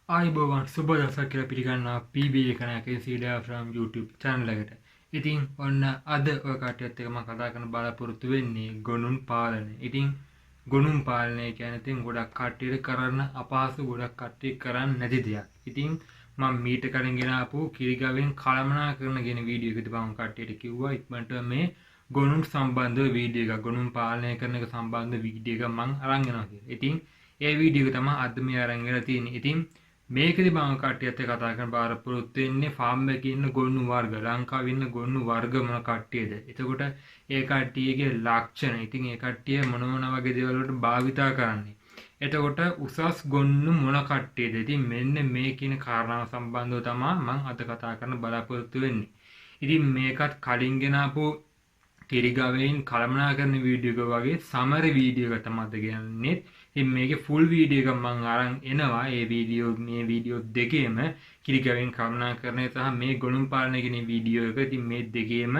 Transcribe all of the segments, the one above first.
ආයිබෝවන් සුබ දවසක් කියලා පිළිගන්නවා PB එකනකේ සීඩා ෆ්‍රම් YouTube channel එකට. ඉතින් ඔන්න අද ඔය කට්ටියත් එක්ක මම කතා කරන්න බලාපොරොත්තු වෙන්නේ ගොනුන් පාලනය. ඉතින් ගොනුන් පාලනය කියන්නේ ඉතින් ගොඩක් කට්ටියට කරන්න අපහසු ගොඩක් කට්ටිය කරන්නේ නැති දෙයක්. ඉතින් මම මීට කලින් ගෙන ආපු කිරිගවෙන් කළමනාකරන කියන වීඩියෝ එකදී මම කට්ටියට කිව්වා ඉක්මනට මේ ගොනුන් සම්බන්ධව වීඩියෝ එකක් ගොනුන් පාලනය කරන එක සම්බන්ධ වීඩියෝ එකක් මම අරන් එනවා කියලා. ඉතින් ඒ වීඩියෝ එක තමයි අද මේ අරන් ගෙන තියෙන්නේ. ඉතින් මේකෙදි මම කට්ටියත් එක්ක කතා කරන බාරපොරොත්තු වෙන්නේ ෆාම් එකේ ඉන්න ගොන්නු වර්ග ලංකාවේ ඉන්න ගොන්නු වර්ග මොන කට්ටියද? එතකොට ඒ කට්ටියගේ ලක්ෂණ. ඉතින් ඒ කට්ටිය මොන වගේ දේවල් වලට භාවිතා කරන්නේ. එතකොට උසස් ගොන්නු මොන කට්ටියද? ඉතින් මෙන්න මේ කියන කාරණාව සම්බන්ධව තමයි මම අද කතා කරන්න බලාපොරොත්තු වෙන්නේ. ඉතින් මේකත් කලින් ගෙන ආපු කිරිගවෙන් කළමනාකරන වීඩියෝ එක වගේ සමර වීඩියෝ එක තමයි අද ගන්නේ. ඉතින් මේකේ ෆුල් වීඩියෝ එකක් මම අරන් එනවා. මේ වීඩියෝ දෙකේම කිරිගවෙන් කළමනාකරණය සහ මේ ගොනුන් පාලනය කියන වීඩියෝ එක. ඉතින් මේ දෙකේම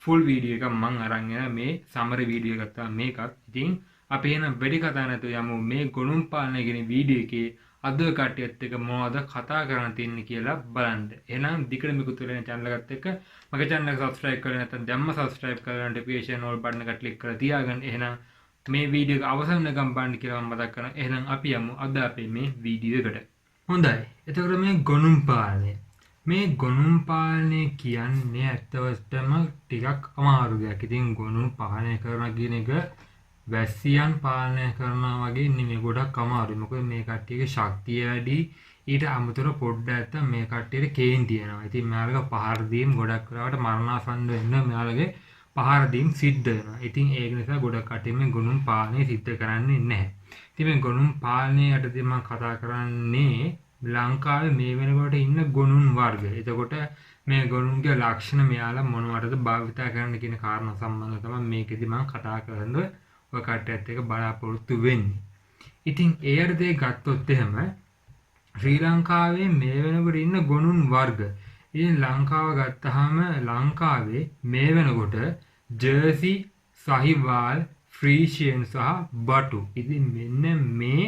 ෆුල් වීඩියෝ එකක් මම අරන් එනවා. මේ සමර වීඩියෝ එකක් තමයි මේකත්. ඉතින් අපි එන වැඩි කතා නැතුව යමු මේ ගොනුන් පාලනය කියන වීඩියෝ එකේ අද කට්ටියත් එක්ක මොනවද කතා කරන්න තියෙන්නේ කියලා බලන්න. එහෙනම් දිගට මේක තුලෙන් channel එකත් එක්ක මගේ channel එක subscribe කරලා නැත්නම් දැම්ම subscribe කරලා notification all button එක click කරලා තියාගන්න. එහෙනම් මේ වීඩියෝ එක අවසන් වෙනකම් බලන්න කියලා මම මතක් කරනවා. එහෙනම් අපි යමු අද අපේ මේ වීඩියෝ එකට. හොඳයි. එතකොට මේ ගොනුන් පාලනය. මේ ගොනුන් පාලනය කියන්නේ ඇත්තටම ටිකක් අමාරු දෙයක්. ඉතින් ගොනුන් පාලනය කරනවා කියන එක වැසියන් පාලනය කරනවා වගේ නෙමෙයි ගොඩක් අමාරුයි. මොකද මේ කට්ටියගේ ශක්තිය වැඩි. ඊට අමතරව පොඩ්ඩක් නැත්තම් මේ කට්ටියට කේන්ති යනවා. ඉතින් මෙයාලගේ පහර දීම් ගොඩක් වෙලාවට මරණාසන්න වෙන්න මෙයාලගේ පහර දීම් සිද්ධ වෙනවා. ඉතින් ඒක නිසා ගොඩක් කට්ටිය මේ ගොනුන් පාලනය සිද්ධ කරන්නේ නැහැ. ඉතින් මේ ගොනුන් පාලනය යටතේ මම කතා කරන්නේ ලංකාවේ මේ වෙනකොට ඉන්න ගොනුන් වර්ග. එතකොට මේ ගොනුන්ගේ ලක්ෂණ මෙයාලා මොනවටද භාවිතා කරන්න කියන කාරණා සම්බන්ධව තමයි මේකෙදි මම කතා කරන්නේ. ඔය කට්ටියත් එක්ක බලාපොරොත්තු වෙන්නේ. ඉතින් ඒ යටතේ ගත්තොත් එහෙම ශ්‍රී ලංකාවේ මේ වෙනකොට ඉන්න ගොනුන් වර්ග. ඉතින් ලංකාව ගත්තාම ලංකාවේ මේ වෙනකොට ජර්සි, සහිවාල්, ෆ්‍රීසියන් සහ බටු. ඉතින් මෙන්න මේ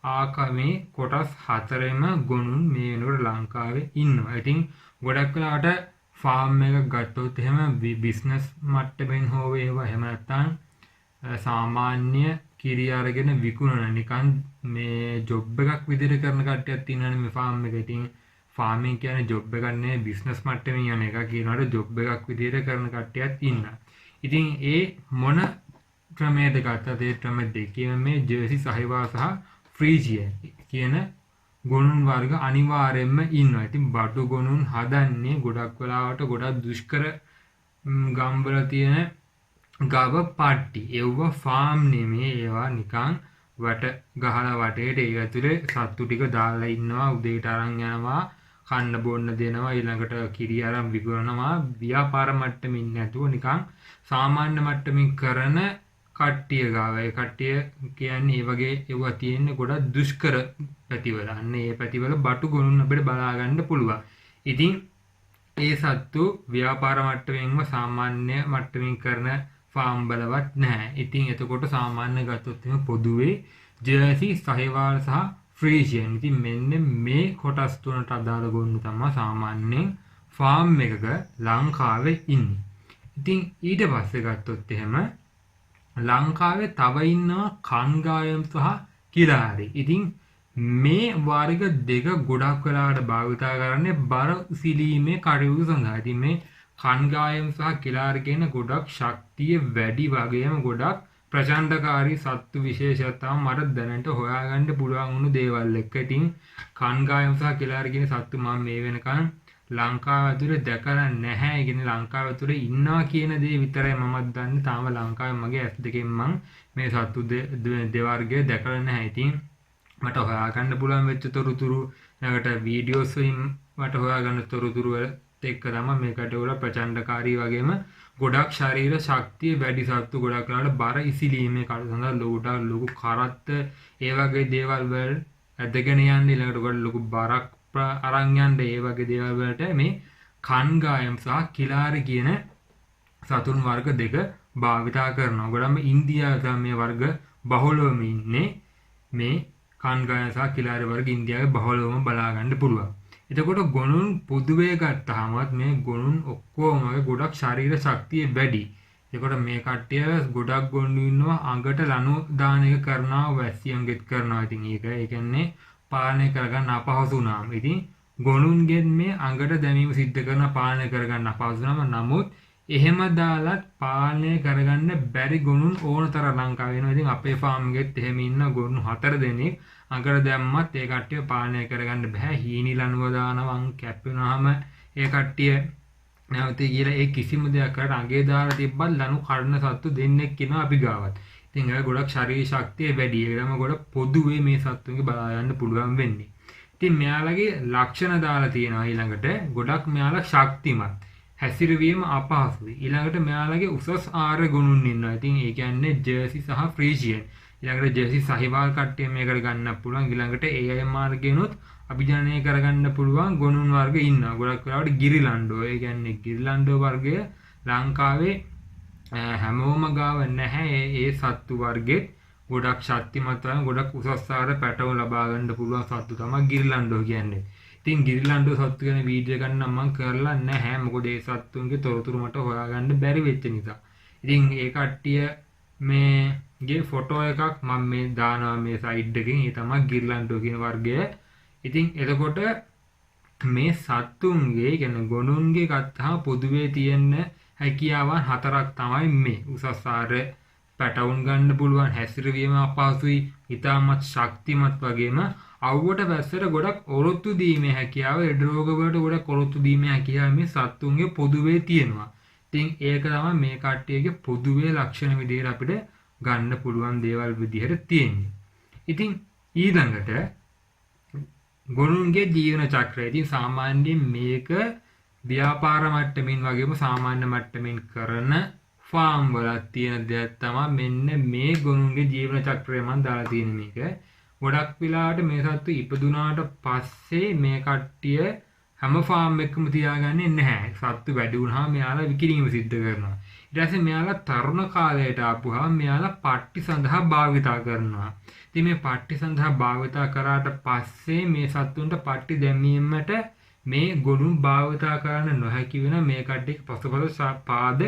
ආකාමේ කොටස් හතරෙම ගොනුන් මේ වෙනකොට ලංකාවේ ඉන්නවා. ඉතින් ගොඩක් වෙලාවට ෆාම් එකක් ගත්තොත් එහෙම බිස්නස් මට්ටමින් හෝ වේවා එහෙම නැත්නම් සාමාන්‍ය කිරි අරගෙන විකුණන නිකන් මේ ජොබ් එකක් විදිහට කරන කට්ටියක් ඉන්නවනේ මේ ෆාම් එකේ. ඉතින් ෆාමින් කියන්නේ ජොබ් එකක් නෙවෙයි බිස්නස් මට්ටමින් යන එක කියනවාට ජොබ් එකක් විදිහට කරන කට්ටියක් ඉන්නවා. ඉතින් ඒ මොන ක්‍රමයකද ගත්තත් ඒ ක්‍රම දෙකේම මේ ජර්සි සහිවාල් සහ ෆ්‍රීසියන් කියන ගොනුන් වර්ග අනිවාර්යයෙන්ම ඉන්නවා. ඉතින් බටු ගොනුන් හදන්නේ ගොඩක් වෙලාවට ගොඩක් දුෂ්කර ගම්වල තියෙන ගව පට්ටි. ඒව ෆාම් නෙමේ. ඒවා නිකන් වට ගහලා වටේට ඒ ඇතුලේ සත්තු ටික දාලා ඉන්නවා. උදේට අරන් යනවා, කන්න බොන්න දෙනවා, ඊළඟට කිරි අරන් විකුණනවා. ව්‍යාපාර මට්ටමින් නැතුව නිකන් සාමාන්‍ය මට්ටමින් කරන කට්ටිය ගාව. ඒ කට්ටිය කියන්නේ ඒ වගේ ඒවා තියෙන්නේ ගොඩක් දුෂ්කර පැතිවල. අන්න ඒ පැතිවල බටු ගොනුන් අපිට බලා ගන්න පුළුවන්. ඉතින් ඒ සත්තු ව්‍යාපාර මට්ටමින්ම සාමාන්‍ය මට්ටමින් කරන ෆාම් බලවත් නැහැ. ඉතින් එතකොට සාමාන්‍ය ගත්තොත් එහෙම පොදුවේ ජර්සි, සහිවාල් සහ ෆ්‍රීසියන්. ඉතින් මෙන්න මේ කොටස් තුනට අදාළ ගොන්නු තමයි සාමාන්‍යයෙන් ෆාම් එකක ලංකාවේ ඉන්නේ. ඉතින් ඊට පස්සේ ගත්තොත් එහෙම ලංකාවේ තව ඉන්නවා කන්ගායම් සහ කිලාරි. ඉතින් මේ වර්ග දෙක ගොඩක් වෙලාවට භාවිතා කරන්නේ බර සිලීමේ කටයුතු සඳහා. ඉතින් මේ කන්ගායම් සහ කිලාරි කියන ගොඩක් ශක්තිය වැඩි වගේම ගොඩක් ප්‍රචණ්ඩකාරී සත්තු විශේෂයක් තමයි මට දැනට හොයාගන්න පුළුවන් වුණු දේවල් එක්ක. ඉතින් කන්ගායම් සහ කිලාරි කියන සත්තු මම මේ වෙනකන් ලංකාව ඇතුලේ දැකලා නැහැ. ඒ කියන්නේ ලංකාව ඇතුලේ ඉන්නවා කියන දේ විතරයි මමත් දන්නේ. තාම ලංකාවේ මගේ ඇස් දෙකෙන් මම මේ සත්තු දෙවර්ගය දැකලා නැහැ. ඉතින් මට හොයාගන්න පුළුවන් වෙච්ච තොරතුරු ඊළඟට වීඩියෝස් වලින් මට හොයාගන්න තොරතුරු එක්ක තමයි මේකට වල ප්‍රචණ්ඩකාරී වගේම ගොඩක් ශරීර ශක්තිය වැඩි සත්තු ගොඩක් වෙලාවට බර ඉසිලීමේ කඩ සඳහා ලොකු කරත්ත ඒ වගේ දේවල් වල ඇදගෙන යන්න ඊළඟට ගොඩ ලොකු බරක් අරන් යන්න ඒ වගේ දේවල් වලට මේ කන්ගායම් සහ කිලාරි කියන සතුන් වර්ග දෙක භාවිතා කරනවා. ගොඩම ඉන්දියාවේ මේ වර්ග බහුලවම ඉන්නේ මේ කන්ගායන සහ කිලාරි වර්ග ඉන්දියාවේ බහුලවම බලා ගන්න පුළුවන්. එතකොට ගොනුන් පොදුවේ ගත්තහමත් මේ ගොනුන් ඔක්කොම ගොඩක් ශරීර ශක්තිය වැඩි. එතකොට මේ කට්ටිය ගොඩක් ගොන්නු ඉන්නවා අඟට ලනු දාන එක කරනවා වැස්සියන්ගෙත් කරනවා. ඉතින් ඒ කියන්නේ පාලනය කරගන්න අපහසු වුණාම. ඉතින් ගොනුන්ගෙන් මේ අඟට දැමීම සිද්ධ කරන පාලනය කරගන්න අපහසු වුණාම නමුත් එහෙම දාලත් පාලනය කරගන්න බැරි ගොනුන් ඕන තරම් ලංකාවේ වෙනවා. ඉතින් අපේ ෆාම් එකෙත් එහෙම ඉන්න ගොනු 4 දෙනෙක් අඟට දැම්මත් ඒ කට්ටිය පාලනය කරගන්න බෑ. හීනි ලනුව දානවා කැපෙනාම ඒ කට්ටිය නැවතී කියලා ඒ කිසිම දෙයක් කරලා අඟේ දාලා තිබ්බත් ලනු කඩන සත්තු දෙන්නෙක් ඉනවා අපි ගාවත්. ඉතින් ඒක ගොඩක් ශරීර ශක්තිය වැඩි. ඒකම ගොඩක් පොදුවේ මේ සත්තුන්ගේ බලා යන්න පුළුවන් වෙන්නේ. ඉතින් මෙයාලගේ ලක්ෂණ දාලා තියෙනවා ඊළඟට ගොඩක් මෙයාලා ශක්තිමත්. හැසිරවීම අපහසුයි. ඊළඟට මෙයාලගේ උසස් ආර්ය ගුණුන් ඉන්නවා. ඉතින් ඒ කියන්නේ ජර්සි සහ ෆ්‍රීසියන්. ඊළඟට ජර්සි සහිවාල් කට්ටිය මේකට ගන්න පුළුවන්. ඊළඟට AIMR ගෙනුත් අභිජනනය කරගන්න පුළුවන් ගොනුන් වර්ග ඉන්නවා. ගොඩක් වෙලාවට ගිරිලන්ඩෝ. ඒ කියන්නේ ගිරිලන්ඩෝ වර්ගය ලංකාවේ හැමෝම ගාව නැහැ. ඒ සත්තු වර්ගෙත් ගොඩක් ශක්තිමත් වන ගොඩක් උසස් ආකාර පැටවුම් ලබා ගන්න පුළුවන් සත්තු තමයි ගිරිලන්ඩෝ කියන්නේ. ඉතින් ගිරිලන්ඩෝ සත්තු ගැන වීඩියෝ ගන්න මම කරලා නැහැ. මොකද ඒ සත්තුන්ගේ තොරතුරු මට හොයාගන්න බැරි වෙච්ච නිසා. ඉතින් ඒ කට්ටිය මේගේ ෆොටෝ එකක් මම මේ දානවා මේ සයිඩ් එකකින්. ඒ තමයි ගිරිලන්ඩෝ කියන වර්ගය. ඉතින් එතකොට මේ සත්තුන්ගේ කියන්නේ ගොනුන්ගේ ගත්තාම පොදුවේ තියෙන හැකියාවන් 4ක් තමයි මේ. උසස් ආකාර පැටවුන් ගන්න පුළුවන්, හැසිරවීම අපහසුයි, ඉතාමත් ශක්තිමත් වගේම අවුවට වැස්සට ගොඩක් ඔරොත්තු දීමේ හැකියාව, ලෙඩ රෝග වලට ගොඩක් ඔරොත්තු දීමේ හැකියාව මේ සත්තුන්ගේ පොදුවේ තියෙනවා. ඉතින් ඒක තමයි මේ කට්ටියගේ පොදුවේ ලක්ෂණ විදිහට අපිට ගන්න පුළුවන් දේවල් විදිහට තියෙන්නේ. ඉතින් ඊළඟට ගොනුන්ගේ ජීවන චක්‍රය. ඉතින් සාමාන්‍යයෙන් මේක ව්‍යාපාර මට්ටමින් වගේම සාමාන්‍ය මට්ටමින් කරන ෆාම් වල තියෙන දෙයක් තමයි මෙන්න මේ ගොනුන්ගේ ජීවන චක්‍රය මම දාලා තියෙන මේක. ගොඩක් වෙලාවට මේ සත්තු ඉපදුනාට පස්සේ මේ කට්ටිය හැම ෆාම් එකකම තියාගන්නේ නැහැ. සත්තු වැඩි වුණාම මෙයාලා විකිණීම සිද්ධ කරනවා. ඊට පස්සේ මෙයාලා තරුණ කාලයට ආපුවාම මෙයාලා පට්ටි සඳහා භාවිතා කරනවා. ඉතින් මේ පට්ටි සඳහා භාවිතා කරාට පස්සේ මේ සත්තුන්ට පට්ටි දැමීමට මේ ගොනුන් භාවිතා කරන්න නොහැකි වෙන මේ කට්ටියක පසුපස පාද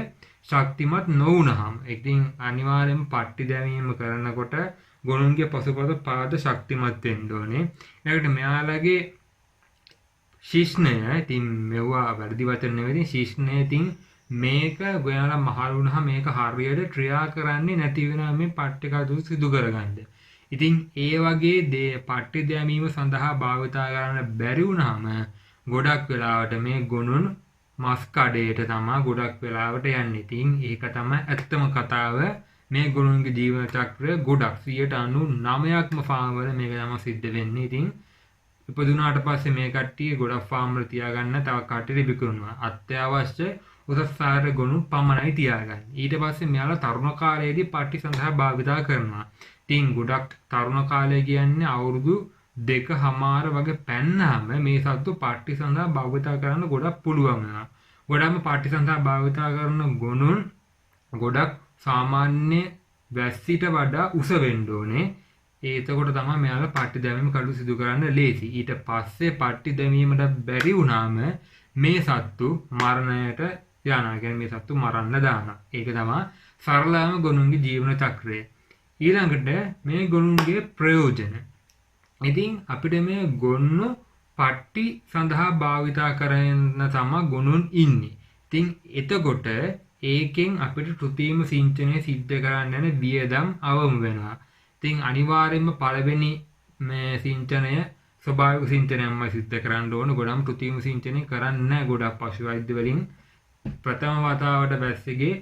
ශක්තිමත් නොවුනහම. ඉතින් අනිවාර්යෙන්ම පට්ටි දැමීම කරනකොට ගොනුන්ගේ පසුපස පාද ශක්තිමත් වෙන්න ඕනේ. ඊළඟට මෙයාලගේ ශිෂ්ණය ඉතින් මෙවුවා වැඩි වචන නෙවෙයි. ශිෂ්ණය ඉතින් මේක ගොයාලා මහලු වුණාම මේක හරියට ක්‍රියා කරන්නේ නැති වෙනවා මේ පට්ටි කටයුතු සිදු කරගන්න. ඉතින් ඒ වගේ දේ පට්ටි දැමීම සඳහා භාවිතා කරන්න බැරි වුණාම ගොඩක් වෙලාවට මේ ගොනුන් මස් කඩේට තමයි ගොඩක් වෙලාවට යන්නේ. ඉතින් ඒක තමයි ඇත්තම කතාව. මේ ගොනුන්ගේ ජීවන චක්‍රය ගොඩක් 99%ක්ම ෆාම් වල මේක තමයි සිද්ධ වෙන්නේ. ඉතින් ඉපදුනාට පස්සේ මේ කට්ටිය ගොඩක් ෆාම් වල තියාගන්න තව කට්ටිය විකුණනවා. අත්‍යවශ්‍ය උසස් ආකාර ගොනු පමණයි තියාගන්නේ. ඊට පස්සේ මෙයාලා තරුණ කාලයේදී පට්ටි සඳහා භාවිතා කරනවා. ඉතින් ගොඩක් තරුණ කාලය කියන්නේ අවුරුදු 2.5 වගේ පැන්නාම මේ සත්තු පට්ටි සඳහා භාවිතා කරන්න ගොඩක් පුළුවන් වෙනවා. ගොඩක්ම පට්ටි සඳහා භාවිතා කරන ගොනුන් ගොඩක් සාමාන්‍ය වැස්සිට වඩා උස වෙන්න ඕනේ. එතකොට තමයි මෙයාලා පට්ටි දැමීම කටයුතු සිදු කරන්න ලේසි. ඊට පස්සේ පට්ටි දැමීමට බැරි වුණාම මේ සත්තු මරණයට යනවා. කියන්නේ මේ සත්තු මරන්න දානවා. ඒක තමයි සරලම ගොනුන්ගේ ජීවන චක්‍රය. ඊළඟට මේ ගොනුන්ගේ ප්‍රයෝජන. ඉතින් අපිට මේ ගොන්නු පට්ටි සඳහා භාවිතා කරන තමයි ගොනුන් ඉන්නේ. ඉතින් එතකොට ඒකෙන් අපිට කෘත්‍රිම සිංචනය සිද්ධ කරන්න යන වියදම් අවම වෙනවා. ඉතින් අනිවාර්යයෙන්ම පළවෙනි මේ සිංචනය ස්වභාවික සිංචනයක්ම සිද්ධ කරන්න ඕන. ගොඩක් කෘත්‍රිම සිංචනය කරන්නේ නැහැ. ගොඩක් පශු වෛද්‍ය වලින් ප්‍රථම වතාවට වැස්සගේ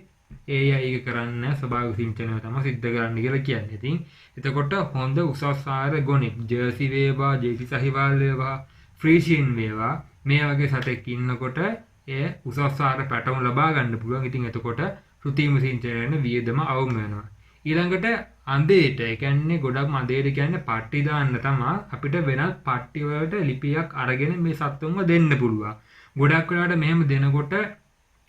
AI කරන්න ස්වභාවික සිංචනය තමයි සිද්ධ කරන්න කියලා කියන්නේ. ඉතින් එතකොට හොඳ උසස් ආකාර ගොනෙක් ජර්සි වේවා, ජේසි සහිවාල් වේවා, ෆ්‍රීසියන් වේවා මේ වගේ සතෙක් ඉන්නකොට ඒ උසස් ආකාර පැටවුම් ලබා ගන්න පුළුවන්. ඉතින් එතකොට කෘත්‍රිම සිංචනයෙන් වියදම අවම වෙනවා. ඊළඟට අඳේට ඒ කියන්නේ ගොඩක් අඳේට කියන්නේ පට්ටි දාන්න තමයි අපිට වෙනත් පට්ටි වලට ලිපියක් අරගෙන මේ සත්තුන්ව දෙන්න පුළුවන්. ගොඩක් වෙලාවට මෙහෙම දෙනකොට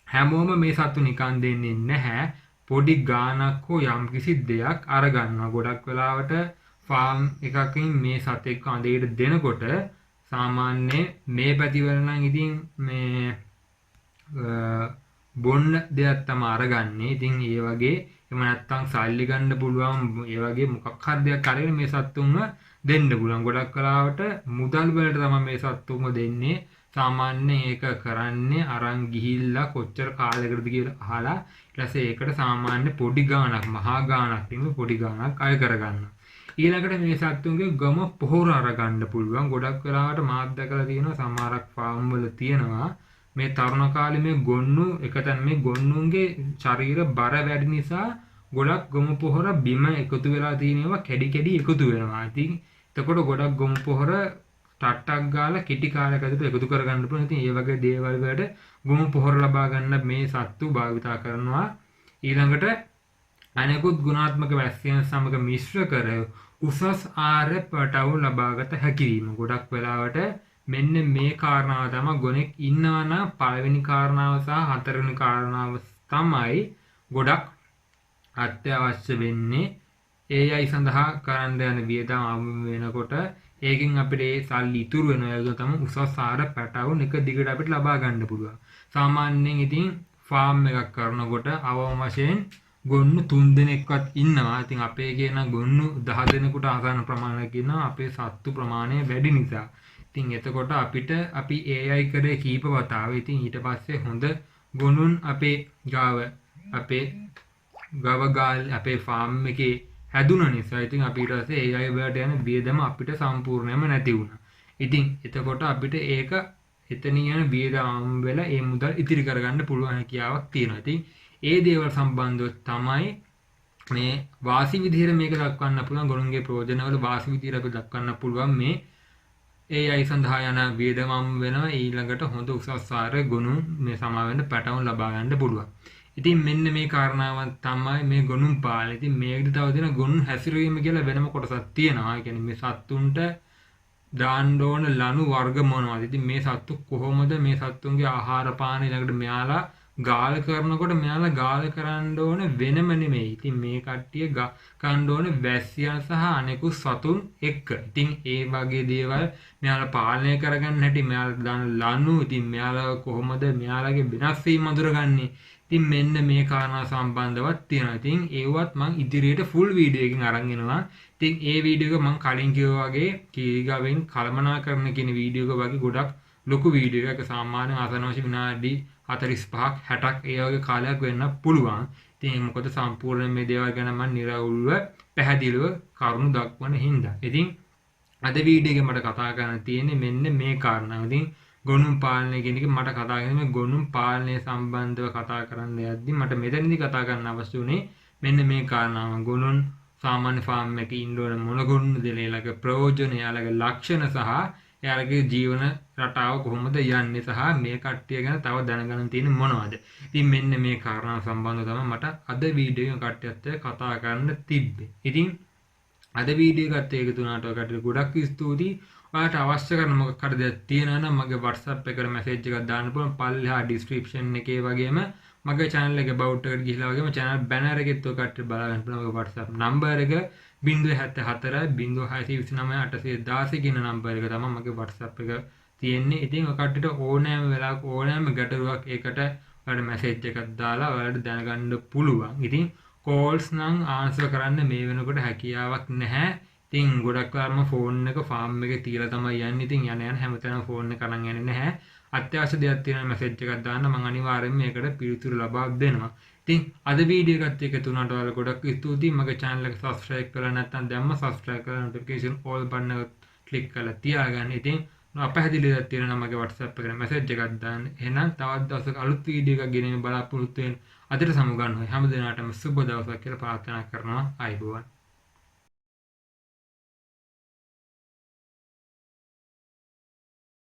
හැමෝම මේ සත්තු නිකන් දෙන්නේ නැහැ. පොඩි ගානක් හෝ යම්කිසි දෙයක් අරගන්නවා. ගොඩක් වෙලාවට ෆාම් එකකින් මේ සතෙක් කඳේට දෙනකොට සාමාන්‍ය මේ පැතිවල නම් ඉතින් මේ බොන්න දෙයක් තමයි අරගන්නේ. ඉතින් ඒ වගේ එහෙම නැත්තම් සල්ලි ගන්න පුළුවන් ඒ වගේ මොකක් හරි දෙයක් අරගෙන මේ සත්තුන්ව දෙන්න පුළුවන්. ගොඩක් කලාවට මුදල් වලට තමයි මේ සත්තුන්ව දෙන්නේ. සාමාන්‍යයෙන් ඒක කරන්නේ අරන් ගිහිල්ලා කොච්චර කාලයකටද කියලා අහලා ඊට පස්සේ ඒකට සාමාන්‍ය පොඩි ගාණක් මහා ගාණක් නෙමෙයි පොඩි ගාණක් අය කරගන්නවා. ඊළඟට මේ සත්තුන්ගේ ගම පොහොර අරගන්න පුළුවන්. ගොඩක් වෙලාවට මාත් දැකලා තියෙනවා සමහරක් ෆාම් වල තියෙනවා මේ තරුණ කාලේ මේ ගොන්නු එකතැන මේ ගොන්නුන්ගේ ශරීර බර වැඩි නිසා ගොඩක් ගොමු පොහොර බිම එකතු වෙලා තියෙනවා කැඩි කැඩි එකතු වෙනවා. ඉතින් එතකොට ගොඩක් ගොමු පොහොර ටට්ටක් ගාලා කිටි කාලයක් ඇතුළත එකතු කරගන්න පුළුවන්. ඉතින් ඒ වගේ දේවල් වලට ගොමු පොහොර ලබා ගන්න මේ සත්තු භාවිතා කරනවා. ඊළඟට අනෙකුත් ගුණාත්මක වැස්සියන් සමග මිශ්‍ර කර උසස් ආහාර පැටවු ලබාගත හැකි වීම. ගොඩක් වෙලාවට මෙන්න මේ කාරණාව තමයි ගොනෙක් ඉන්නවා නම් පළවෙනි කාරණාව සහ හතරවෙනි කාරණාව තමයි ගොඩක් අත්‍යවශ්‍ය වෙන්නේ. AI සඳහා කරන්න යන වියදම් වෙනකොට ඒකෙන් අපිට ඒ සල්ලි ඉතුරු වෙනවා. ඒක තමයි උසස් ආහාර පැටවුන් එක දිගට අපිට ලබා ගන්න පුළුවන්. සාමාන්‍යයෙන් ඉතින් ෆාම් එකක් කරනකොට අවම වශයෙන් ගොන්නු 3 දෙනෙක්වත් ඉන්නවා. ඉතින් අපේ කියන ගොන්නු 10 දෙනෙකුට ආසන්න ප්‍රමාණයක් ඉන්නවා. අපේ සත්තු ප්‍රමාණය වැඩි නිසා. ඉතින් එතකොට අපිට අපි AI කරේ කීප වතාවේ ඉතින් ඊට පස්සේ හොඳ ගොනුන් අපේ ගාව අපේ ගවගාල් අපේ ෆාම් එකේ හැදුන නිසා ඉතින් අපි ඊට පස්සේ AI වලට යන වියදම අපිට සම්පූර්ණයෙන්ම නැති වුණා. ඉතින් එතකොට අපිට ඒක එතන යන වියදම් වල ඒ මුදල් ඉතිරි කරගන්න පුළුවන් හැකියාවක් තියෙනවා. ඉතින් ඒ දේවල් සම්බන්ධව තමයි මේ වාසි විදිහට මේක දක්වන්න පුළුවන්. ගොනුන්ගේ ප්‍රයෝජනවල වාසි විදිහට අපි දක්වන්න පුළුවන් මේ AI සඳහා යන වියදම වෙනවා. ඊළඟට හොඳ උසස් ආහාර ගොනුන් මේ සමාවෙන්න පැටවුන් ලබා ගන්න පුළුවන්. ඉතින් මෙන්න මේ කාරණාවන් තමයි මේ ගොනුන් පාලනය. ඉතින් මේකද තව දෙන ගොනුන් හැසිරීම කියලා වෙනම කොටසක් තියෙනවා. ඒ කියන්නේ මේ සත්තුන්ට දාන්න ඕන ලනු වර්ග මොනවද? ඉතින් මේ සත්තු කොහොමද මේ සත්තුන්ගේ ආහාර පාන ඊළඟට මෙයාලා ගාල කරනකොට මෙයාලා ගාල කරන්න ඕන වෙනම නෙමෙයි. ඉතින් මේ කට්ටිය ගන්න ඕන වැස්සියන් සහ අනෙකුත් සතුන් එක්ක. ඉතින් ඒ වගේ දේවල් මෙයාලා පාලනය කරගන්න හැටි මෙයාලා දාන ලනු ඉතින් මෙයාලා කොහොමද මෙයාලගේ වෙනස් වීම අඳුරගන්නේ? ඉතින් මෙන්න මේ කාරණා සම්බන්ධවත් තියෙනවා. ඉතින් ඒවත් මම ඉදිරියට ෆුල් වීඩියෝ එකකින් අරන් එනවා. ඉතින් ඒ වීඩියෝ එක මම කලින් කිව්වා වගේ කීගාවෙන් කළමනාකරන කියන වීඩියෝ එක වගේ ගොඩක් ලොකු වීඩියෝ එකක්. සාමාන්‍ය ආසනවශ විනාඩි 45ක් 60ක් ඒ වගේ කාලයක් වෙන්න පුළුවන්. ඉතින් මොකද සම්පූර්ණ මේ දේවල් ගැන මම නිරවුල්ව පැහැදිලිව කරුණු දක්වන හින්දා. ඉතින් අද වීඩියෝ එකේ මට කතා කරන්න තියෙන්නේ මෙන්න මේ කාරණාව. ඉතින් ගොනුන් පාලනය කියන එක මට කතා කරන්නේ මේ ගොනුන් පාලනය සම්බන්ධව කතා කරන්න යද්දි මට මෙතනදී කතා කරන්න අවශ්‍ය වුණේ මෙන්න මේ කාරණාව. ගොනුන් සාමාන්‍ය ෆාම් එකේ ඉන්න ඕන මොන ගොනුන්ද දෙලේලක ප්‍රයෝජන යාලගේ ලක්ෂණ සහ එයාලගේ ජීවන රටාව කොහොමද යන්නේ සහ මේ කට්ටිය ගැන තව දැනගන්න තියෙන මොනවද. ඉතින් මෙන්න මේ කාරණා සම්බන්ධව තමයි මට අද වීඩියෝ කට්ටියත් එක්ක කතා කරන්න තිබ්බේ. ඉතින් අද වීඩියෝ එකත් එකතු වුණාට ඔයකට ගොඩක් ස්තුතියි. ඔයාලට අවශ්‍ය කරන මොකක් හරි දෙයක් තියෙනවා නම් මගේ WhatsApp එකට මැසේජ් එකක් දාන්න පුළුවන්. පල්ලෙහා description එකේ වගේම මගේ channel එක about එකට ගිහිලා වගේම channel banner එකෙත් ඔය කට්ටිය බලා ගන්න පුළුවන්. මගේ WhatsApp number එක 074 0629 816 කියන නම්බර් එක තමයි මගේ WhatsApp එක තියෙන්නේ. ඉතින් ඔය කට්ටියට ඕනෑම වෙලාවක ඕනෑම ගැටලුවක් ඒකට ඔයාලට මැසේජ් එකක් දාලා ඔයාලට දැනගන්න පුළුවන්. ඉතින් calls නම් answer කරන්න මේ වෙනකොට හැකියාවක් නැහැ. ඉතින් ගොඩක් වෙලාවම ෆෝන් එක ෆාම් එකේ තියලා තමයි යන්නේ. ඉතින් යන හැමතැනම ෆෝන් එක අරන් යන්නේ නැහැ. අත්‍යවශ්‍ය දෙයක් තියෙනවා මැසේජ් එකක් දාන්න මම අනිවාර්යෙන්ම ඒකට පිළිතුරු ලබා දෙනවා. ඉතින් අද වීඩියෝ එකත් එකතු වුණාට ඔයාලා ගොඩක් ස්තුතියි. මගේ channel එක subscribe කරලා නැත්නම් දැම්ම subscribe කරලා notification all button එක click කරලා තියාගන්න. ඉතින් අපහැදිලි දෙයක් තියෙනවා නම් මගේ WhatsApp එකට message එකක් දාන්න. එහෙනම් තවත් දවසක අලුත් වීඩියෝ එකක් ගෙනෙන්න බලාපොරොත්තු වෙන්න. අදට සමුගන්න. හැම දිනකටම සුබ දවසක් කියලා ප්‍රාර්ථනා කරනවා. ආයුබෝවන්.